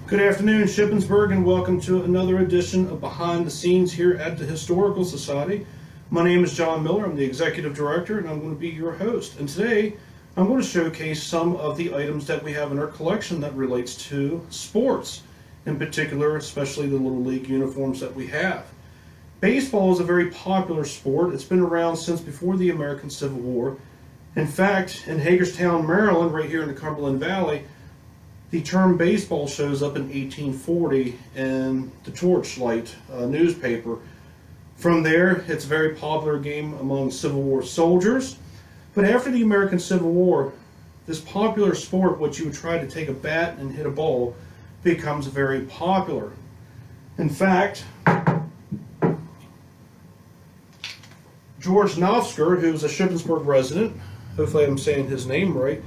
Good afternoon, Shippensburg, and welcome to another edition of Behind the Scenes here at the Historical Society. My name is John Miller. I'm the Executive Director, and I'm going to be your host. And today, I'm going to showcase some of the items that we have in our collection that relates to sports, in particular, especially the Little League uniforms that we have. Baseball is a very popular sport. It's been around since before the American Civil War. In fact, in Hagerstown, Maryland, right here in the Cumberland Valley, the term baseball shows up in 1840 in the Torchlight newspaper. From there, it's a very popular game among Civil War soldiers. But after the American Civil War, this popular sport, which you would try to take a bat and hit a ball, becomes very popular. In fact, George Nofsker, who's a Shippensburg resident, hopefully I'm saying his name right,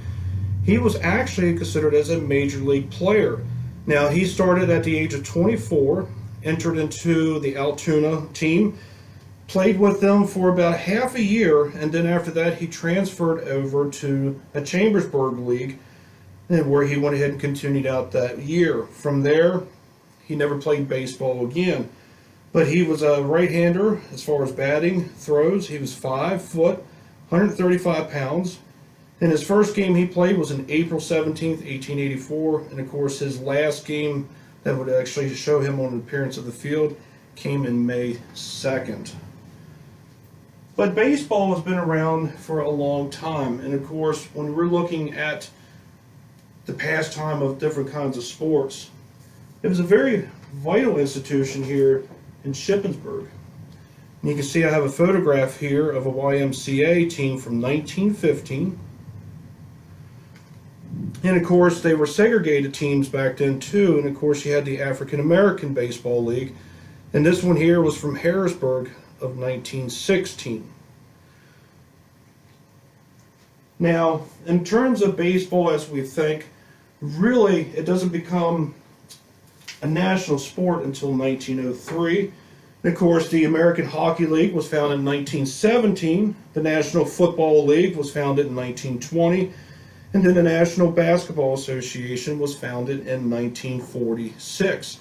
he was actually considered as a major league player. Now, he started at the age of 24, entered into the Altoona team, played with them for about half a year, and then after that he transferred over to a Chambersburg league, where he went ahead and continued out that year. From there, he never played baseball again. But he was a right-hander as far as batting, throws. He was 5 foot, 135 pounds. And his first game he played was on April 17th, 1884. And of course, his last game that would actually show him on the appearance of the field came in May 2nd. But baseball has been around for a long time. And of course, when we're looking at the pastime of different kinds of sports, it was a very vital institution here in Shippensburg. And you can see I have a photograph here of a YMCA team from 1915. And of course, they were segregated teams back then too. And of course, you had the African American Baseball League. And this one here was from Harrisburg of 1916. Now, in terms of baseball as we think, really it doesn't become a national sport until 1903. And of course, the American Hockey League was founded in 1917. The National Football League was founded in 1920. And then the National Basketball Association was founded in 1946.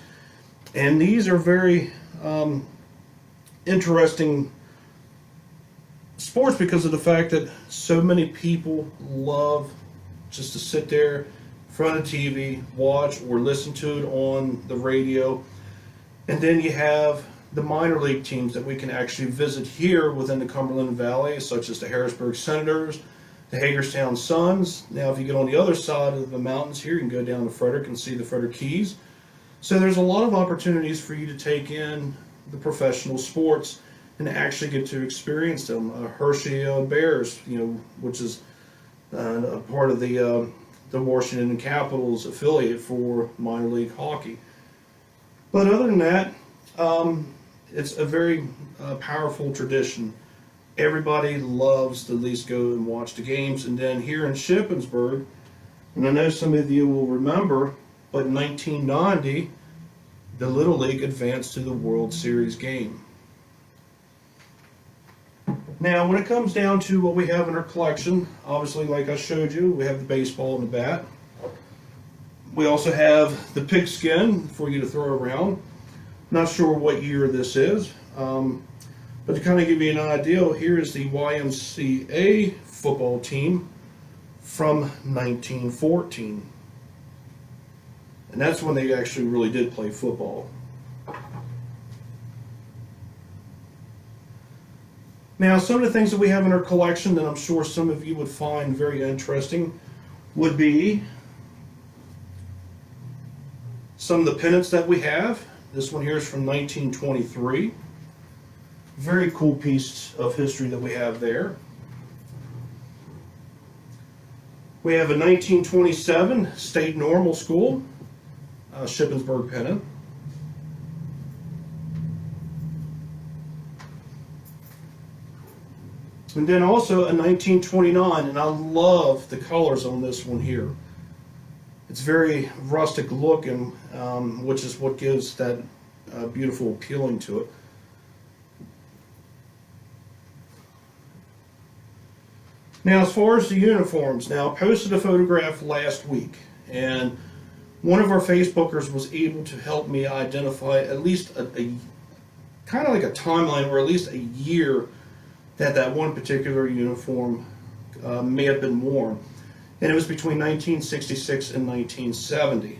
And these are very interesting sports because of the fact that so many people love just to sit there in front of TV, watch or listen to it on the radio. And then you have the minor league teams that we can actually visit here within the Cumberland Valley, such as the Harrisburg Senators, the Hagerstown Suns. Now, if you get on the other side of the mountains here, you can go down to Frederick and see the Frederick Keys. So there's a lot of opportunities for you to take in the professional sports and actually get to experience them. Hershey Bears, which is a part of the Washington Capitals affiliate for minor league hockey. But other than that, it's a very powerful tradition. Everybody loves to at least go and watch the games. And then here in Shippensburg, and I know some of you will remember, but in 1990, the Little League advanced to the World Series game. Now, when it comes down to what we have in our collection, obviously, like I showed you, we have the baseball and the bat. We also have the pigskin for you to throw around. Not sure what year this is. But to kind of give you an idea, here is the YMCA football team from 1914. And that's when they actually really did play football. Now, some of the things that we have in our collection that I'm sure some of you would find very interesting would be some of the pennants that we have. This one here is from 1923. Very cool piece of history that we have there. We have a 1927 State Normal School Shippensburg pennant. And then also a 1929, and I love the colors on this one here. It's very rustic looking, which is what gives that beautiful appealing to it. Now, as far as the uniforms, now I posted a photograph last week, and One of our Facebookers was able to help me identify at least a kind of like a timeline, or at least a year that that one particular uniform may have been worn. And it was between 1966 and 1970.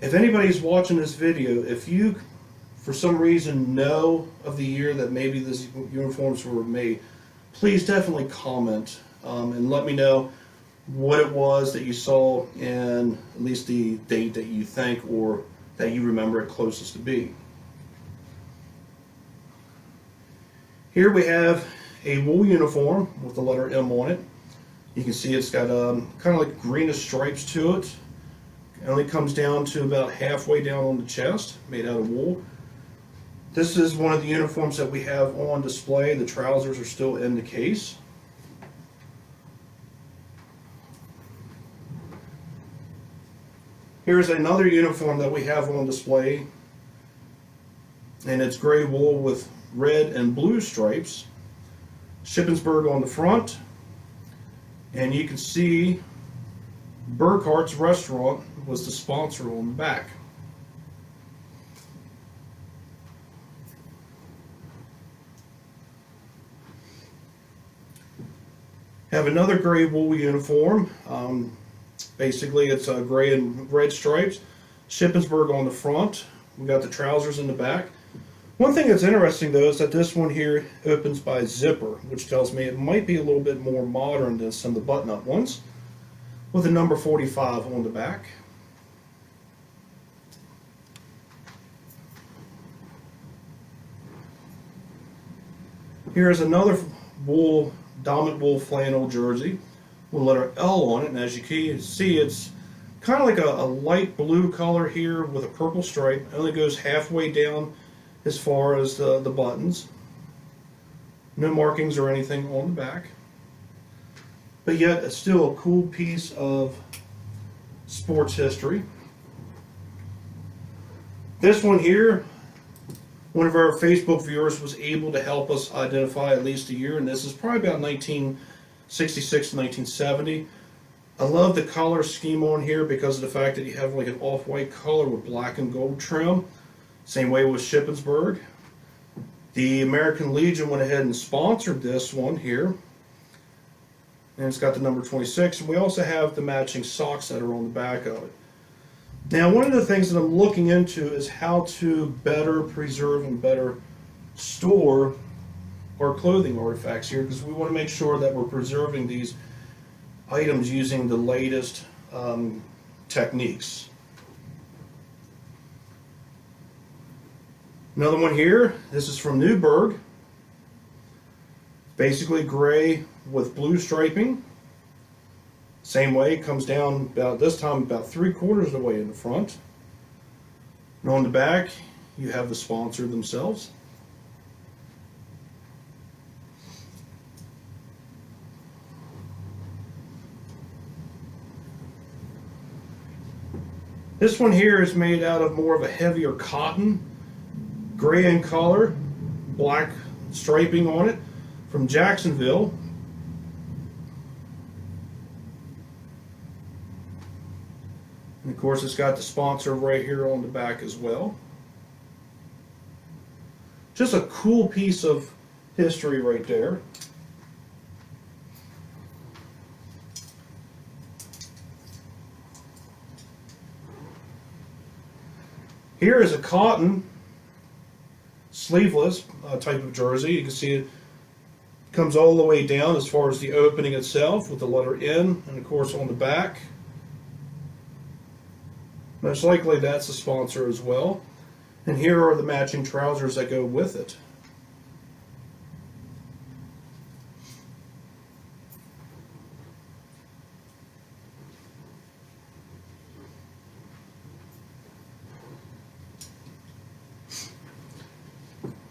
If anybody's watching this video, if you for some reason know of the year that maybe these uniforms were made, please definitely comment and let me know what it was that you saw and at least the date that you think or that you remember it closest to be. Here we have a wool uniform with the letter M on it. You can see it's got kind of like greenish stripes to it. It only comes down to about halfway down on the chest, made out of wool. This is one of the uniforms that we have on display. The trousers are still in the case. Here's another uniform that we have on display, and it's gray wool with red and blue stripes. Shippensburg on the front, and you can see Burkhart's Restaurant was the sponsor on the back. Have another gray wool uniform. Basically, it's gray and red stripes. Shippensburg on the front. We got the trousers in the back. One thing that's interesting though is that this one here opens by zipper, which tells me it might be a little bit more modern than some of the button-up ones, with a number 45 on the back. Here's another wool, dominant wool flannel jersey with a letter L on it, and as you can see, it's kind of like a light blue color here with a purple stripe. It only goes halfway down as far as the buttons. No markings or anything on the back. But yet, it's still a cool piece of sports history. This one here, one of our Facebook viewers was able to help us identify at least a year, and this is probably about 1966 to 1970. I love the color scheme on here because of the fact that you have like an off-white color with black and gold trim. Same way with Shippensburg. The American Legion went ahead and sponsored this one here. And it's got the number 26. And we also have the matching socks that are on the back of it. Now, one of the things that I'm looking into is how to better preserve and better store our clothing artifacts here, because we want to make sure that we're preserving these items using the latest techniques. Another one here, this is from Newburgh. Basically gray with blue striping. Same way, it comes down about this time about 3/4 of the way in the front. And on the back, you have the sponsor themselves. This one here is made out of more of a heavier cotton, gray in color, black striping on it, from Jacksonville. And of course, it's got the sponsor right here on the back as well. Just a cool piece of history right there. Here is a cotton, sleeveless type of jersey. You can see it comes all the way down as far as the opening itself with the letter N, and of course on the back. Most likely that's the sponsor as well. And here are the matching trousers that go with it.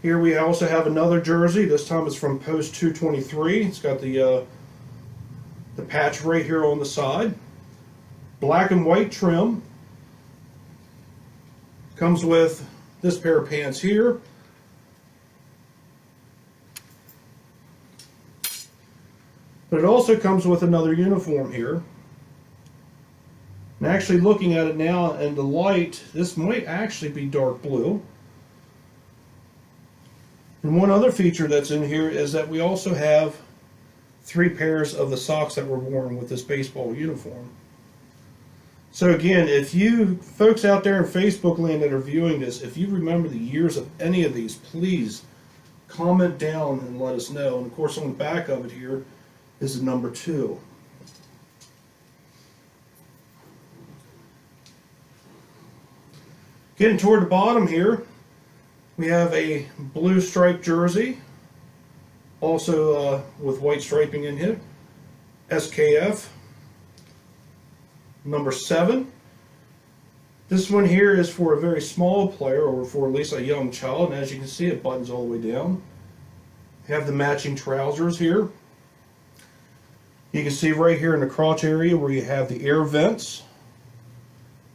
Here we also have another jersey. This time it's from Post 223. It's got the patch right here on the side. Black and white trim. Comes with this pair of pants here. But it also comes with another uniform here. And actually looking at it now in the light, this might actually be dark blue. And one other feature that's in here is that we also have 3 pairs of the socks that were worn with this baseball uniform. So again, if you folks out there in Facebook land that are viewing this, if you remember the years of any of these, please comment down and let us know. And of course on the back of it here is the number 2. Getting toward the bottom here, we have a blue striped jersey, also with white striping in here, SKF, number 7. This one here is for a very small player, or for at least a young child, and as you can see it buttons all the way down. You have the matching trousers here. You can see right here in the crotch area where you have the air vents.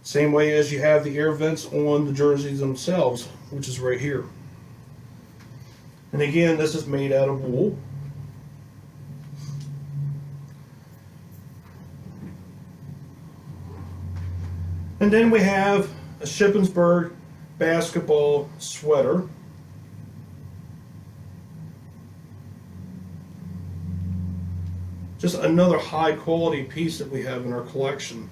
Same way as you have the air vents on the jerseys themselves, which is right here. And again, this is made out of wool. And then we have a Shippensburg basketball sweater. Just another high quality piece that we have in our collection.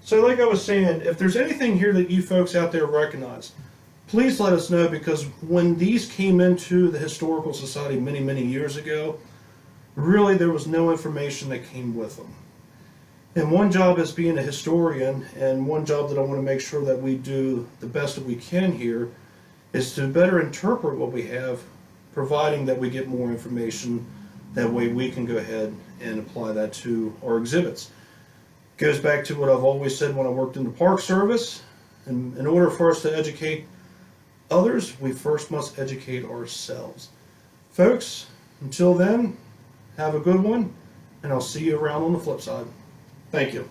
So like I was saying, if there's anything here that you folks out there recognize, please let us know, because when these came into the Historical Society many, many years ago, really there was no information that came with them. And one job as being a historian, and one job that I want to make sure that we do the best that we can here, is to better interpret what we have, providing that we get more information. That way we can go ahead and apply that to our exhibits. Goes back to what I've always said when I worked in the Park Service. And in order for us to educate others, we first must educate ourselves. Folks, until then, have a good one, and I'll see you around on the flip side. Thank you.